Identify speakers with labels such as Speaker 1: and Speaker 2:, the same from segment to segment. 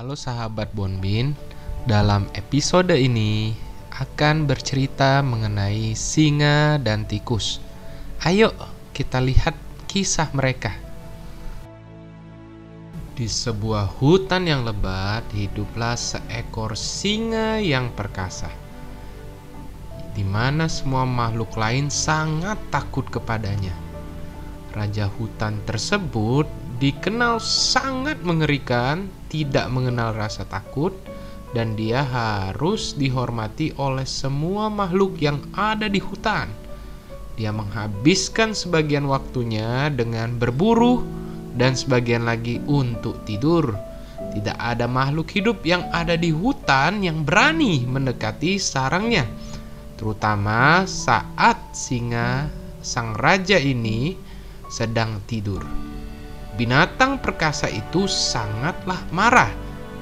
Speaker 1: Halo sahabat Bonbin, dalam episode ini akan bercerita mengenai singa dan tikus. Ayo kita lihat kisah mereka. Di sebuah hutan yang lebat, hiduplah seekor singa yang perkasa, di mana semua makhluk lain sangat takut kepadanya. Raja hutan tersebut dikenal sangat mengerikan, tidak mengenal rasa takut, dan dia harus dihormati oleh semua makhluk yang ada di hutan. Dia menghabiskan sebagian waktunya dengan berburu dan sebagian lagi untuk tidur. Tidak ada makhluk hidup yang ada di hutan yang berani mendekati sarangnya, terutama saat singa sang raja ini sedang tidur. Binatang perkasa itu sangatlah marah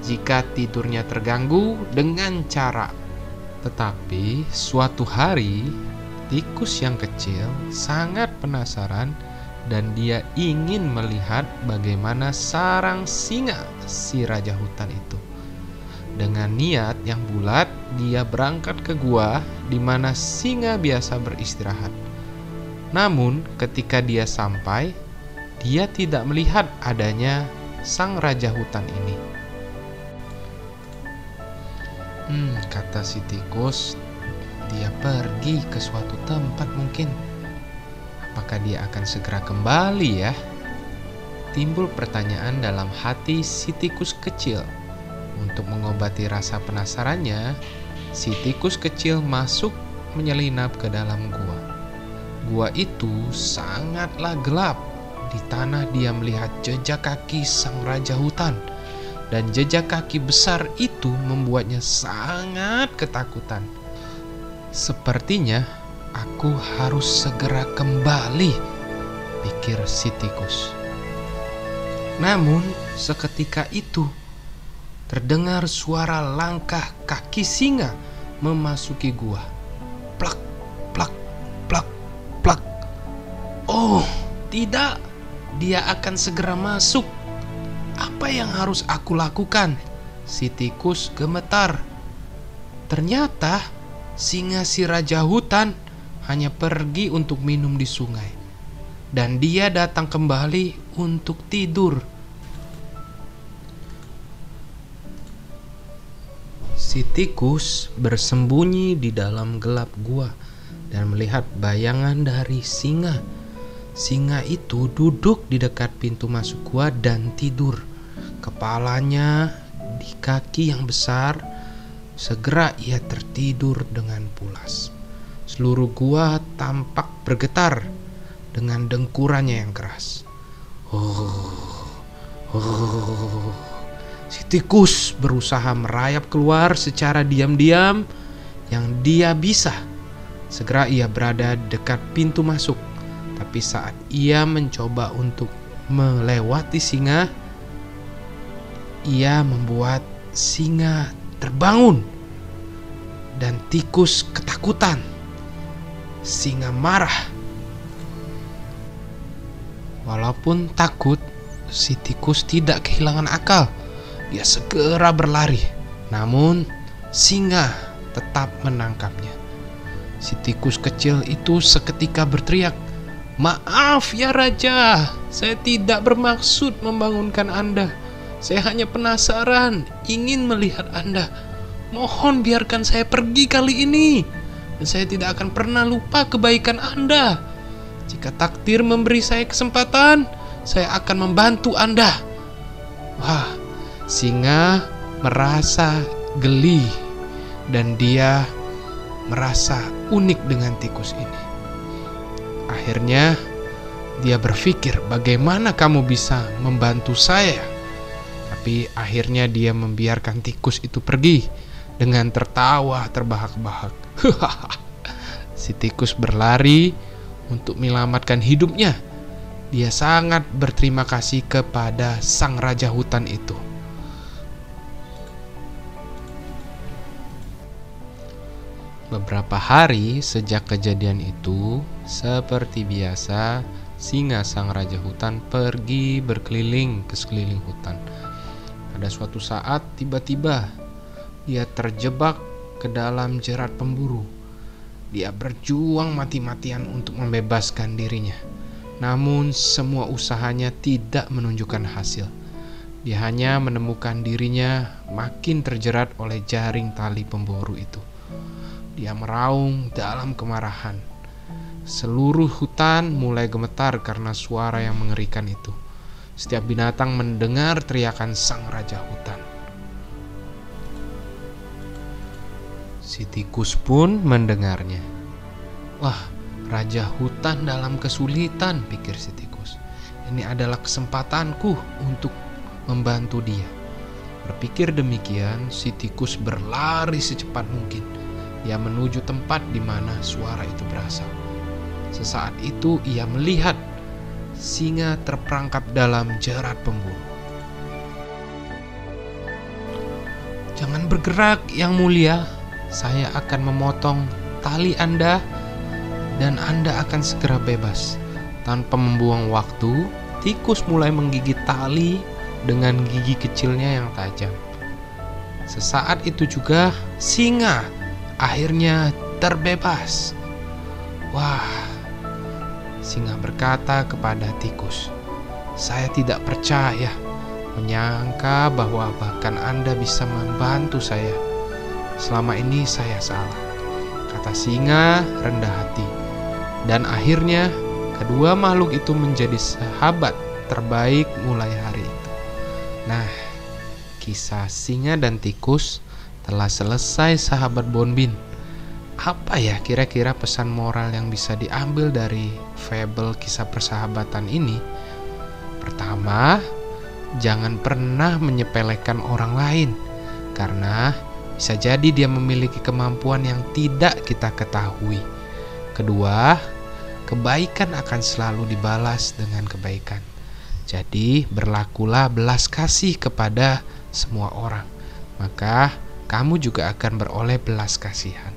Speaker 1: jika tidurnya terganggu dengan cara. Tetapi suatu hari, tikus yang kecil sangat penasaran dan dia ingin melihat bagaimana sarang singa si raja hutan itu. Dengan niat yang bulat, dia berangkat ke gua di mana singa biasa beristirahat. Namun ketika dia sampai, dia tidak melihat adanya sang raja hutan ini. Kata si tikus, dia pergi ke suatu tempat mungkin. Apakah dia akan segera kembali ya? Timbul pertanyaan dalam hati si tikus kecil. Untuk mengobati rasa penasarannya, si tikus kecil masuk menyelinap ke dalam gua. Gua itu sangatlah gelap. Di tanah dia melihat jejak kaki sang raja hutan, dan jejak kaki besar itu membuatnya sangat ketakutan. Sepertinya aku harus segera kembali, pikir si tikus. Namun seketika itu terdengar suara langkah kaki singa memasuki gua. Plak, plak, plak, plak. Oh, tidak. Dia akan segera masuk. Apa yang harus aku lakukan? Si tikus gemetar. Ternyata singa si raja hutan hanya pergi untuk minum di sungai, dan dia datang kembali untuk tidur. Si tikus bersembunyi di dalam gelap gua dan melihat bayangan dari singa. Singa itu duduk di dekat pintu masuk gua dan tidur. Kepalanya di kaki yang besar. Segera ia tertidur dengan pulas. Seluruh gua tampak bergetar dengan dengkurannya yang keras. Si tikus berusaha merayap keluar secara diam-diam yang dia bisa. Segera ia berada dekat pintu masuk. Tapi saat ia mencoba untuk melewati singa, ia membuat singa terbangun dan tikus ketakutan. Singa marah. Walaupun takut, si tikus tidak kehilangan akal. Dia segera berlari. Namun singa tetap menangkapnya. Si tikus kecil itu seketika berteriak, "Maaf ya Raja, saya tidak bermaksud membangunkan Anda. Saya hanya penasaran, ingin melihat Anda. Mohon biarkan saya pergi kali ini, dan saya tidak akan pernah lupa kebaikan Anda. Jika takdir memberi saya kesempatan, saya akan membantu Anda." Wah, singa merasa geli dan dia merasa unik dengan tikus ini. Akhirnya dia berpikir, bagaimana kamu bisa membantu saya? Tapi akhirnya dia membiarkan tikus itu pergi dengan tertawa terbahak-bahak. Si tikus berlari untuk menyelamatkan hidupnya. Dia sangat berterima kasih kepada sang raja hutan itu. Beberapa hari sejak kejadian itu, seperti biasa, singa sang raja hutan pergi berkeliling ke sekeliling hutan. Pada suatu saat, tiba-tiba dia terjebak ke dalam jerat pemburu. Dia berjuang mati-matian untuk membebaskan dirinya. Namun semua usahanya tidak menunjukkan hasil. Dia hanya menemukan dirinya makin terjerat oleh jaring tali pemburu itu. Dia meraung dalam kemarahan. Seluruh hutan mulai gemetar karena suara yang mengerikan itu. Setiap binatang mendengar teriakan sang raja hutan. Si tikus pun mendengarnya. Wah, raja hutan dalam kesulitan, pikir si tikus. Ini adalah kesempatanku untuk membantu dia. Berpikir demikian, si tikus berlari secepat mungkin. Dia menuju tempat di mana suara itu berasal. Sesaat itu ia melihat singa terperangkap dalam jerat pemburu. "Jangan bergerak, Yang Mulia. Saya akan memotong tali Anda dan Anda akan segera bebas." Tanpa membuang waktu, tikus mulai menggigit tali dengan gigi kecilnya yang tajam. Sesaat itu juga singa akhirnya terbebas. Wah, singa berkata kepada tikus, "Saya tidak percaya, menyangka bahwa bahkan Anda bisa membantu saya. Selama ini saya salah," kata singa rendah hati. Dan akhirnya kedua makhluk itu menjadi sahabat terbaik mulai hari itu. Nah, kisah singa dan tikus telah selesai, sahabat Bonbin. Apa ya kira-kira pesan moral yang bisa diambil dari fabel kisah persahabatan ini? Pertama, jangan pernah menyepelekan orang lain, karena bisa jadi dia memiliki kemampuan yang tidak kita ketahui. Kedua, kebaikan akan selalu dibalas dengan kebaikan. Jadi berlakulah belas kasih kepada semua orang, maka kamu juga akan beroleh belas kasihan.